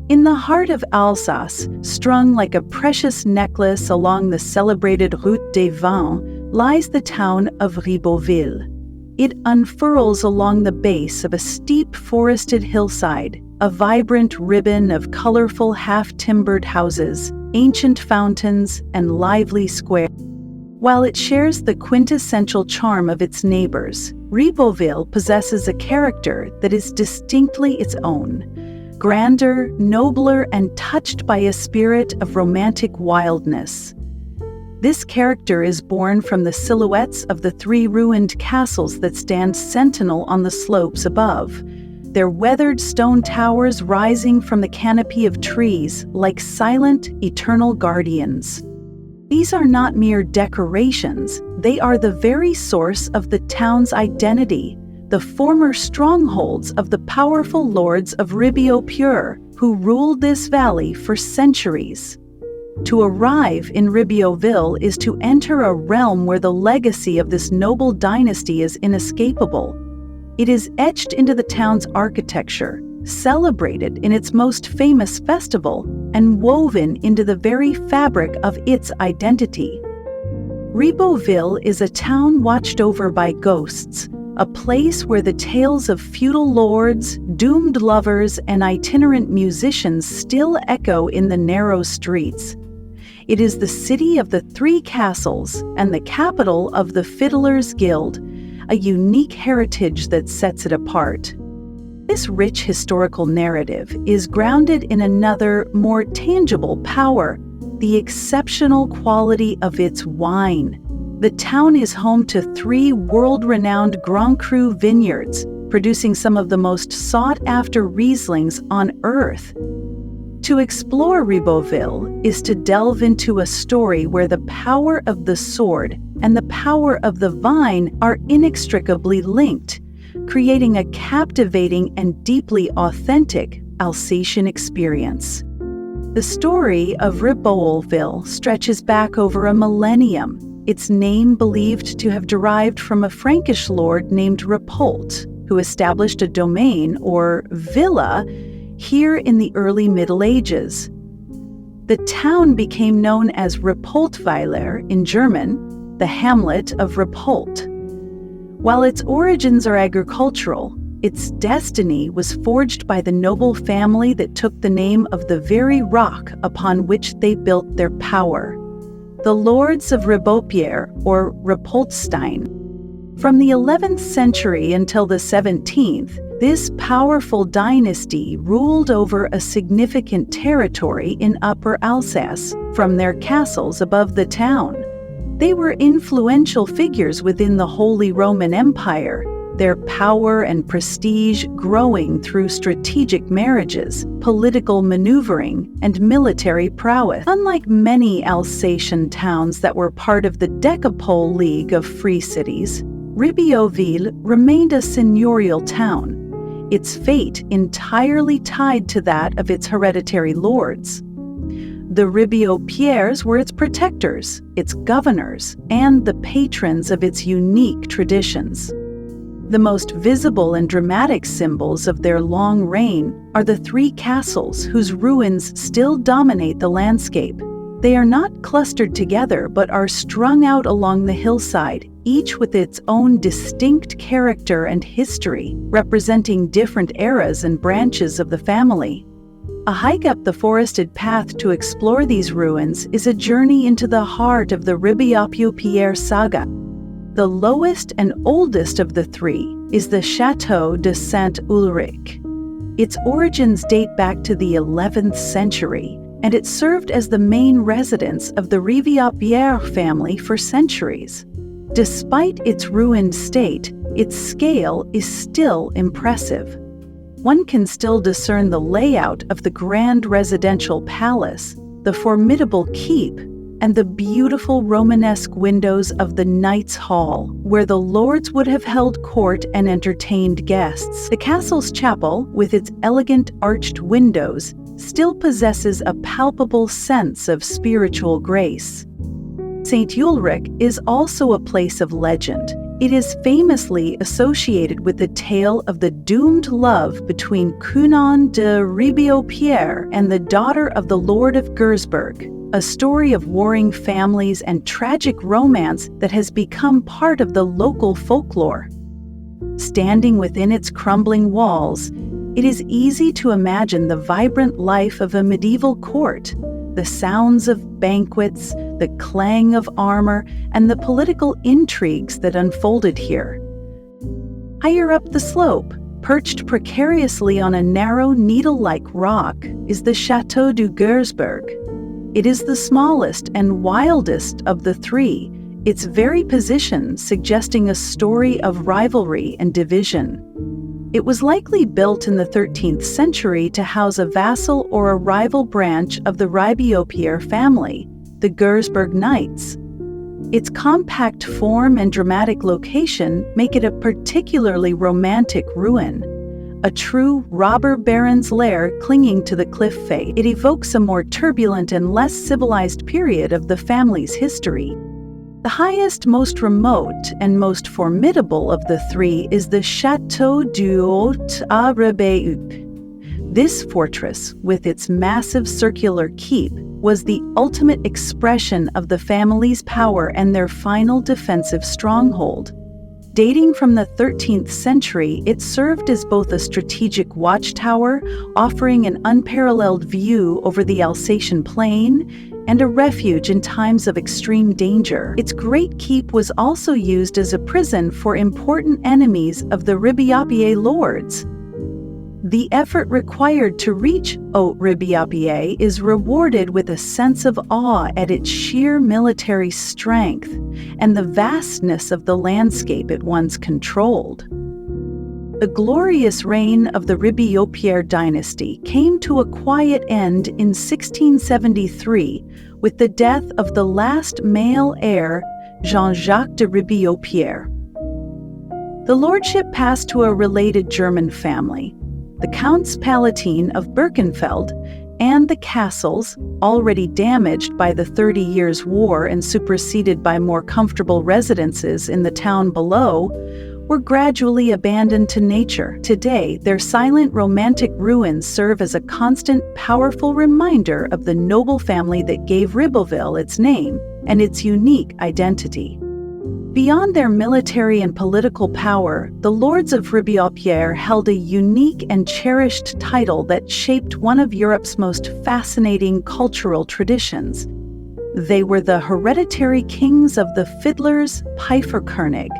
In the heart of Alsace, strung like a precious necklace along the celebrated Route des Vins, lies the town of Ribeauvillé. It unfurls along the base of a steep forested hillside, a vibrant ribbon of colorful half-timbered houses, ancient fountains, and lively squares. While it shares the quintessential charm of its neighbors, Ribeauvillé possesses a character that is distinctly its own. Grander, nobler, and touched by a spirit of romantic wildness. This character is born from the silhouettes of the three ruined castles that stand sentinel on the slopes above, their weathered stone towers rising from the canopy of trees like silent, eternal guardians. These are not mere decorations, they are the very source of the town's identity, the former strongholds of the powerful lords of Ribeauvillé, who ruled this valley for centuries. To arrive in Ribeauvillé is to enter a realm where the legacy of this noble dynasty is inescapable. It is etched into the town's architecture, celebrated in its most famous festival, and woven into the very fabric of its identity. Ribeauvillé is a town watched over by ghosts, a place where the tales of feudal lords, doomed lovers, and itinerant musicians still echo in the narrow streets. It is the city of the three castles and the capital of the Fiddlers' Guild, a unique heritage that sets it apart. This rich historical narrative is grounded in another, more tangible power, the exceptional quality of its wine. The town is home to three world-renowned Grand Cru vineyards, producing some of the most sought-after Rieslings on earth. To explore Ribeauvillé is to delve into a story where the power of the sword and the power of the vine are inextricably linked, creating a captivating and deeply authentic Alsatian experience. The story of Ribeauvillé stretches back over a millennium, its name believed to have derived from a Frankish lord named Ripault, who established a domain, or villa, here in the early Middle Ages. The town became known as Ripaultweiler in German, the hamlet of Ripault. While its origins are agricultural, its destiny was forged by the noble family that took the name of the very rock upon which they built their power, the Lords of Ribeauvillé, or Ripaultstein. From the 11th century until the 17th, this powerful dynasty ruled over a significant territory in Upper Alsace from their castles above the town. They were influential figures within the Holy Roman Empire, their power and prestige growing through strategic marriages, political maneuvering, and military prowess. Unlike many Alsatian towns that were part of the Decapole League of Free Cities, Ribeauvillé remained a seigneurial town, its fate entirely tied to that of its hereditary lords. The Ribeaupierres were its protectors, its governors, and the patrons of its unique traditions. The most visible and dramatic symbols of their long reign are the three castles whose ruins still dominate the landscape. They are not clustered together but are strung out along the hillside, each with its own distinct character and history, representing different eras and branches of the family. A hike up the forested path to explore these ruins is a journey into the heart of the Ribeaupierre saga. The lowest and oldest of the three is the Château de Saint-Ulrich. Its origins date back to the 11th century, and it served as the main residence of the Ribeaupierre family for centuries. Despite its ruined state, its scale is still impressive. One can still discern the layout of the grand residential palace, the formidable keep, and the beautiful Romanesque windows of the Knights' Hall, where the lords would have held court and entertained guests. The castle's chapel, with its elegant arched windows, still possesses a palpable sense of spiritual grace. St. Ulrich is also a place of legend. It is famously associated with the tale of the doomed love between Cunon de Ribeauvillé and the daughter of the Lord of Gersberg, a story of warring families and tragic romance that has become part of the local folklore. Standing within its crumbling walls, it is easy to imagine the vibrant life of a medieval court, the sounds of banquets, the clang of armor, and the political intrigues that unfolded here. Higher up the slope, perched precariously on a narrow needle-like rock, is the Château du Gersberg. It is the smallest and wildest of the three, its very position suggesting a story of rivalry and division. It was likely built in the 13th century to house a vassal or a rival branch of the Ribeauvillé family, the Gersberg Knights. Its compact form and dramatic location make it a particularly romantic ruin. A true robber baron's lair clinging to the cliff face, it evokes a more turbulent and less civilized period of the family's history. The highest, most remote, and most formidable of the three is the Château du Haut à Ribeauvillé. This fortress, with its massive circular keep, was the ultimate expression of the family's power and their final defensive stronghold. Dating from the 13th century, it served as both a strategic watchtower, offering an unparalleled view over the Alsatian plain, and a refuge in times of extreme danger. Its great keep was also used as a prison for important enemies of the Ribeauvillé lords. The effort required to reach Haut Ribeauvillé is rewarded with a sense of awe at its sheer military strength and the vastness of the landscape it once controlled. The glorious reign of the Ribeauvillé dynasty came to a quiet end in 1673 with the death of the last male heir, Jean-Jacques de Ribeauvillé. The lordship passed to a related German family, the Counts Palatine of Birkenfeld, and the castles, already damaged by the 30 Years' War and superseded by more comfortable residences in the town below, were gradually abandoned to nature. Today, their silent romantic ruins serve as a constant, powerful reminder of the noble family that gave Ribeauvillé its name and its unique identity. Beyond their military and political power, the lords of Ribeauvillé held a unique and cherished title that shaped one of Europe's most fascinating cultural traditions. They were the hereditary kings of the fiddlers' Pfeifferkönig.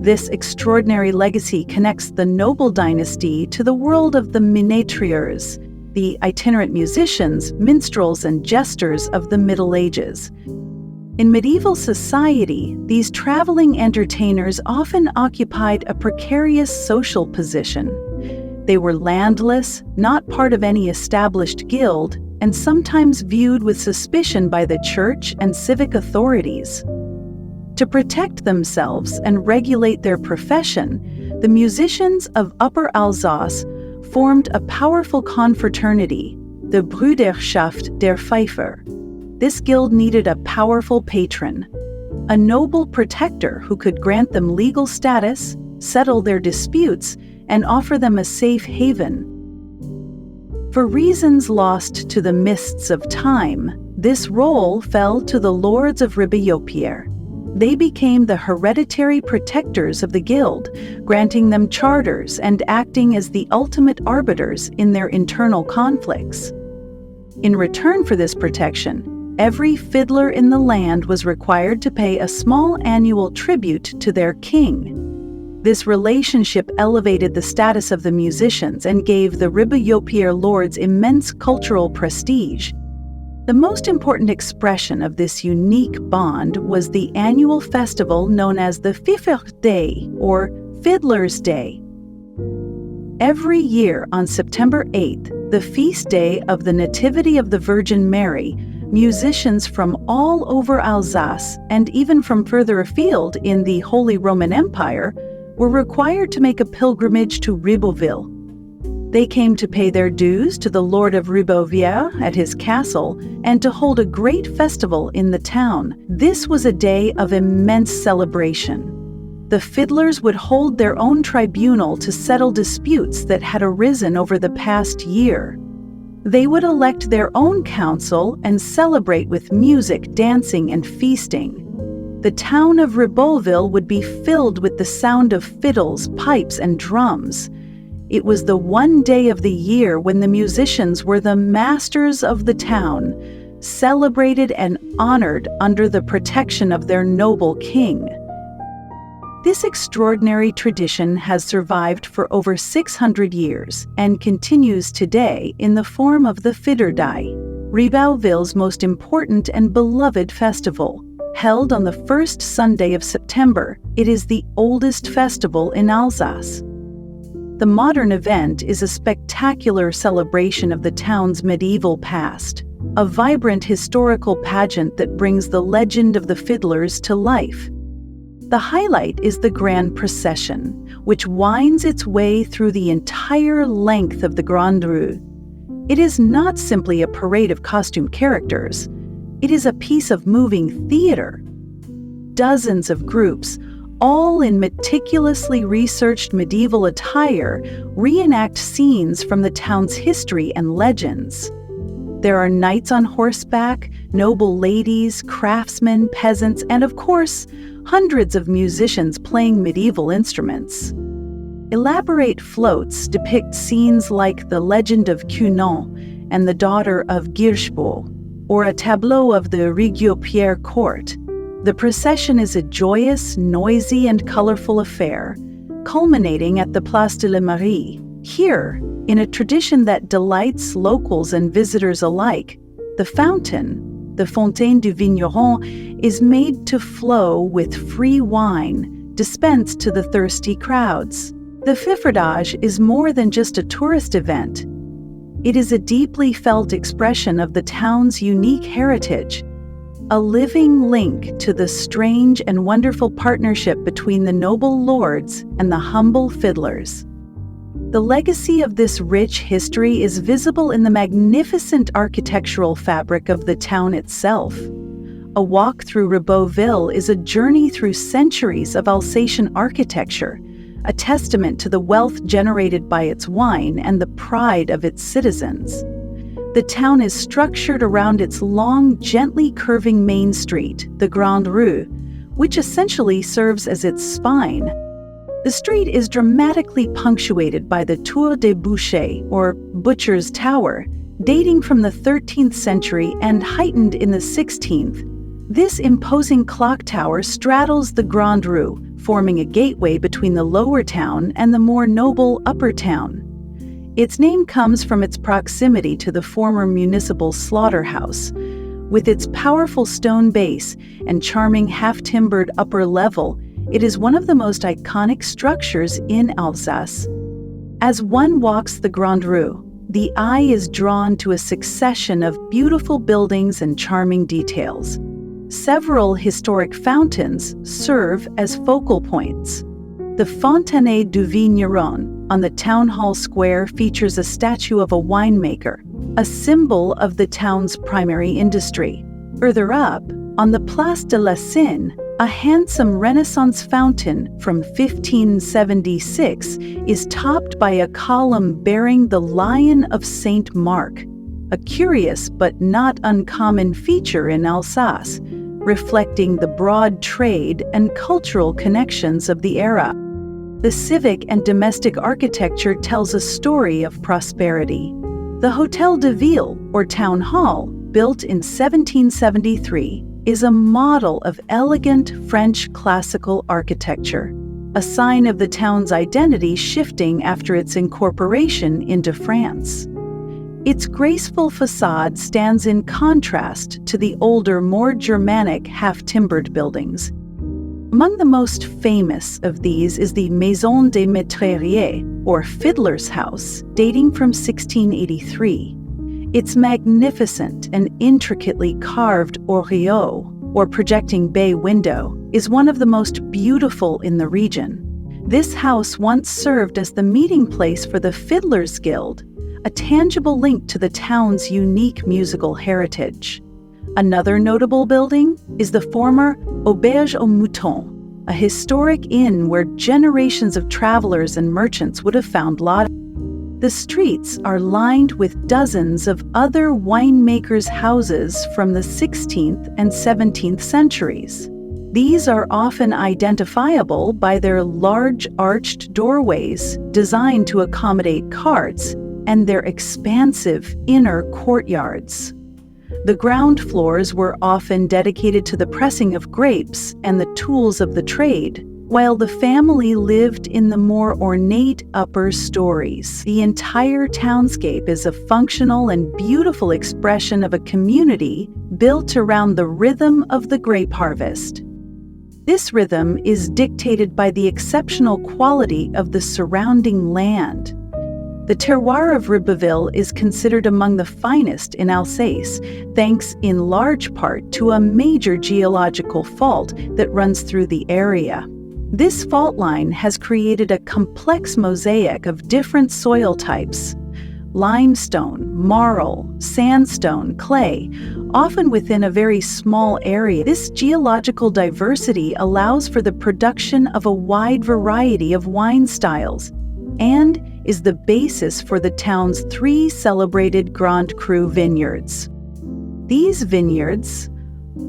This extraordinary legacy connects the noble dynasty to the world of the ménétriers, the itinerant musicians, minstrels, and jesters of the Middle Ages. In medieval society, these traveling entertainers often occupied a precarious social position. They were landless, not part of any established guild, and sometimes viewed with suspicion by the church and civic authorities. To protect themselves and regulate their profession, the musicians of Upper Alsace formed a powerful confraternity, the Brüderschaft der Pfeifer. This guild needed a powerful patron, a noble protector who could grant them legal status, settle their disputes, and offer them a safe haven. For reasons lost to the mists of time, this role fell to the lords of Ribeauvillé. They became the hereditary protectors of the guild, granting them charters and acting as the ultimate arbiters in their internal conflicts. In return for this protection, every fiddler in the land was required to pay a small annual tribute to their king. This relationship elevated the status of the musicians and gave the Ribeauvillé lords immense cultural prestige. The most important expression of this unique bond was the annual festival known as the Fairytale, or Fiddler's Day. Every year on September 8th, the feast day of the Nativity of the Virgin Mary, musicians from all over Alsace, and even from further afield in the Holy Roman Empire, were required to make a pilgrimage to Ribeauvillé. They came to pay their dues to the Lord of Ribeauvillé at his castle and to hold a great festival in the town. This was a day of immense celebration. The fiddlers would hold their own tribunal to settle disputes that had arisen over the past year. They would elect their own council and celebrate with music, dancing, and feasting. The town of Ribeauvillé would be filled with the sound of fiddles, pipes, and drums. It was the one day of the year when the musicians were the masters of the town, celebrated and honored under the protection of their noble king. This extraordinary tradition has survived for over 600 years and continues today in the form of the Fairytale, Ribeauville's most important and beloved festival. Held on the first Sunday of September, it is the oldest festival in Alsace. The modern event is a spectacular celebration of the town's medieval past, a vibrant historical pageant that brings the legend of the fiddlers to life. The highlight is the Grand Procession, which winds its way through the entire length of the Grande Rue. It is not simply a parade of costume characters. It is a piece of moving theater. Dozens of groups, all in meticulously researched medieval attire, reenact scenes from the town's history and legends. There are knights on horseback, noble ladies, craftsmen, peasants, and of course, hundreds of musicians playing medieval instruments. Elaborate floats depict scenes like the legend of Cunon and the daughter of Girschbo, or a tableau of the Ribeauvillé court. The procession is a joyous, noisy, and colorful affair, culminating at the Place de la Mairie. Here, in a tradition that delights locals and visitors alike, the fountain, the Fontaine du Vigneron, is made to flow with free wine dispensed to the thirsty crowds. The Fairytale is more than just a tourist event. It is a deeply felt expression of the town's unique heritage, a living link to the strange and wonderful partnership between the noble lords and the humble fiddlers. The legacy of this rich history is visible in the magnificent architectural fabric of the town itself. A walk through Ribeauvillé is a journey through centuries of Alsatian architecture, a testament to the wealth generated by its wine and the pride of its citizens. The town is structured around its long, gently curving main street, the Grande Rue, which essentially serves as its spine. The street is dramatically punctuated by the Tour des Bouchers, or Butcher's Tower, dating from the 13th century and heightened in the 16th. This imposing clock tower straddles the Grande Rue, forming a gateway between the lower town and the more noble upper town. Its name comes from its proximity to the former municipal slaughterhouse. With its powerful stone base and charming half-timbered upper level, it is one of the most iconic structures in Alsace. As one walks the Grande Rue, the eye is drawn to a succession of beautiful buildings and charming details. Several historic fountains serve as focal points. The Fontaine du Vigneron on the town hall square features a statue of a winemaker, a symbol of the town's primary industry. Further up, on the Place de la Seine, a handsome Renaissance fountain from 1576 is topped by a column bearing the Lion of Saint Mark, a curious but not uncommon feature in Alsace, reflecting the broad trade and cultural connections of the era. The civic and domestic architecture tells a story of prosperity. The Hôtel de Ville, or Town Hall, built in 1773, is a model of elegant French classical architecture, a sign of the town's identity shifting after its incorporation into France. Its graceful facade stands in contrast to the older, more Germanic half-timbered buildings. Among the most famous of these is the Maison des Métreriers, or Fiddler's House, dating from 1683. Its magnificent and intricately carved oriel, or projecting bay window, is one of the most beautiful in the region. This house once served as the meeting place for the Fiddlers Guild, a tangible link to the town's unique musical heritage. Another notable building is the former Auberge aux Moutons, a historic inn where generations of travelers and merchants would have found lodging. The streets are lined with dozens of other winemakers' houses from the 16th and 17th centuries. These are often identifiable by their large arched doorways designed to accommodate carts and their expansive inner courtyards. The ground floors were often dedicated to the pressing of grapes and the tools of the trade, while the family lived in the more ornate upper stories. The entire townscape is a functional and beautiful expression of a community built around the rhythm of the grape harvest. This rhythm is dictated by the exceptional quality of the surrounding land. The terroir of Ribeauvillé is considered among the finest in Alsace, thanks in large part to a major geological fault that runs through the area. This fault line has created a complex mosaic of different soil types: limestone, marl, sandstone, clay, often within a very small area. This geological diversity allows for the production of a wide variety of wine styles and is the basis for the town's 3 celebrated Grand Cru vineyards. These vineyards,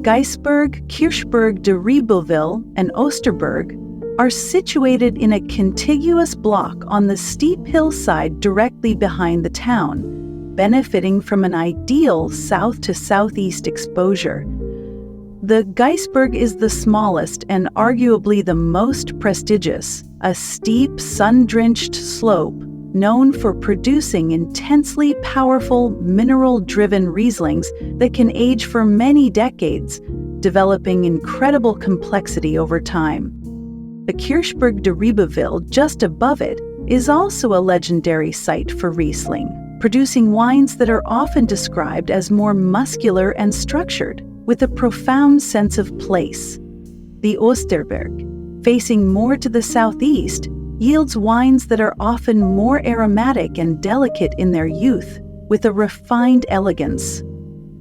Geisberg, Kirchberg de Ribeauvillé, and Osterberg, are situated in a contiguous block on the steep hillside directly behind the town, benefiting from an ideal south to southeast exposure. The Geisberg is the smallest and arguably the most prestigious, a steep, sun-drenched slope known for producing intensely powerful, mineral-driven Rieslings that can age for many decades, developing incredible complexity over time. The Kirchberg de Ribeauvillé, just above it, is also a legendary site for Riesling, producing wines that are often described as more muscular and structured, with a profound sense of place. The Osterberg, facing more to the southeast, yields wines that are often more aromatic and delicate in their youth, with a refined elegance.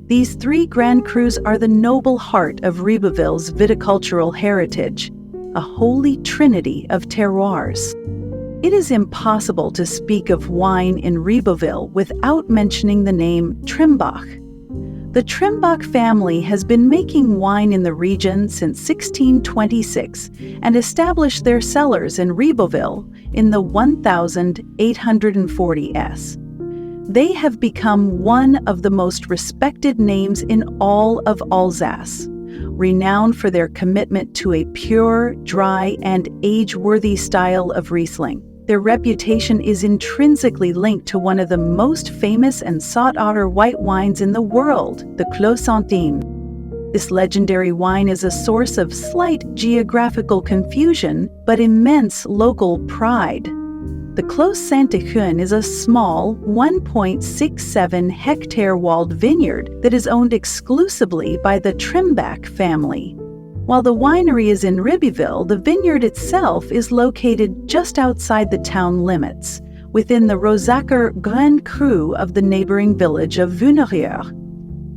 These 3 Grand Crus are the noble heart of Ribeauville's viticultural heritage, a holy trinity of terroirs. It is impossible to speak of wine in Ribeauvillé without mentioning the name Trimbach. The Trimbach family has been making wine in the region since 1626 and established their cellars in Ribeauvillé in the 1840s. They have become one of the most respected names in all of Alsace, renowned for their commitment to a pure, dry, and age-worthy style of Riesling. Their reputation is intrinsically linked to one of the most famous and sought-after white wines in the world, the Clos Centime. This legendary wine is a source of slight geographical confusion, but immense local pride. The Clos Centime is a small, 1.67-hectare walled vineyard that is owned exclusively by the Trimbach family. While the winery is in Ribeauvillé, the vineyard itself is located just outside the town limits, within the Rosacer Grand Cru of the neighboring village of Vineyards.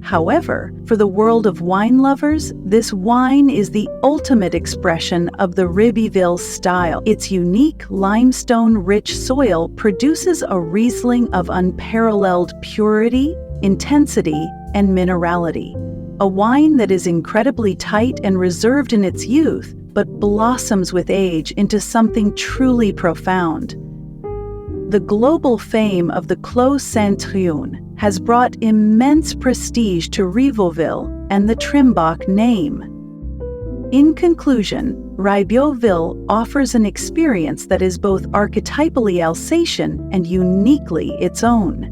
However, for the world of wine lovers, this wine is the ultimate expression of the Ribeauvillé style. Its unique limestone-rich soil produces a Riesling of unparalleled purity, intensity, and minerality. A wine that is incredibly tight and reserved in its youth, but blossoms with age into something truly profound. The global fame of the Clos Centime has brought immense prestige to Ribeauvillé and the Trimbach name. In conclusion, Ribeauvillé offers an experience that is both archetypally Alsatian and uniquely its own.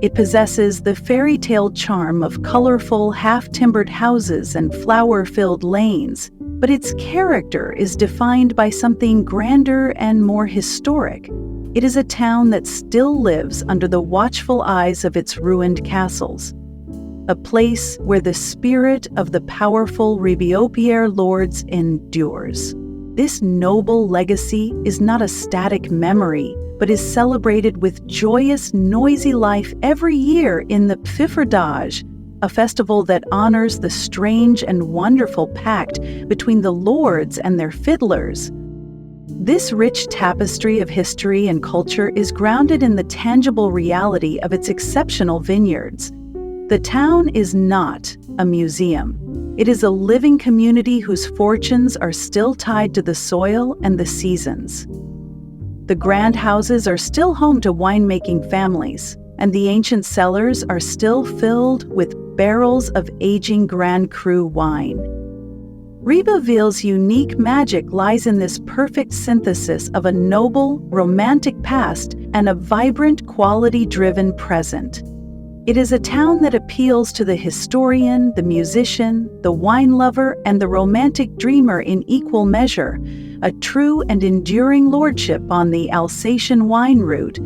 It possesses the fairy-tale charm of colorful, half-timbered houses and flower-filled lanes, but its character is defined by something grander and more historic. It is a town that still lives under the watchful eyes of its ruined castles, a place where the spirit of the powerful Ribeauvillé lords endures. This noble legacy is not a static memory, but is celebrated with joyous, noisy life every year in the Fairytale, a festival that honors the strange and wonderful pact between the lords and their fiddlers. This rich tapestry of history and culture is grounded in the tangible reality of its exceptional vineyards. The town is not a museum. It is a living community whose fortunes are still tied to the soil and the seasons. The grand houses are still home to winemaking families, and the ancient cellars are still filled with barrels of aging Grand Cru wine. Ribeauville's unique magic lies in this perfect synthesis of a noble, romantic past and a vibrant, quality-driven present. It is a town that appeals to the historian, the musician, the wine lover, and the romantic dreamer in equal measure, a true and enduring lordship on the Alsatian wine route.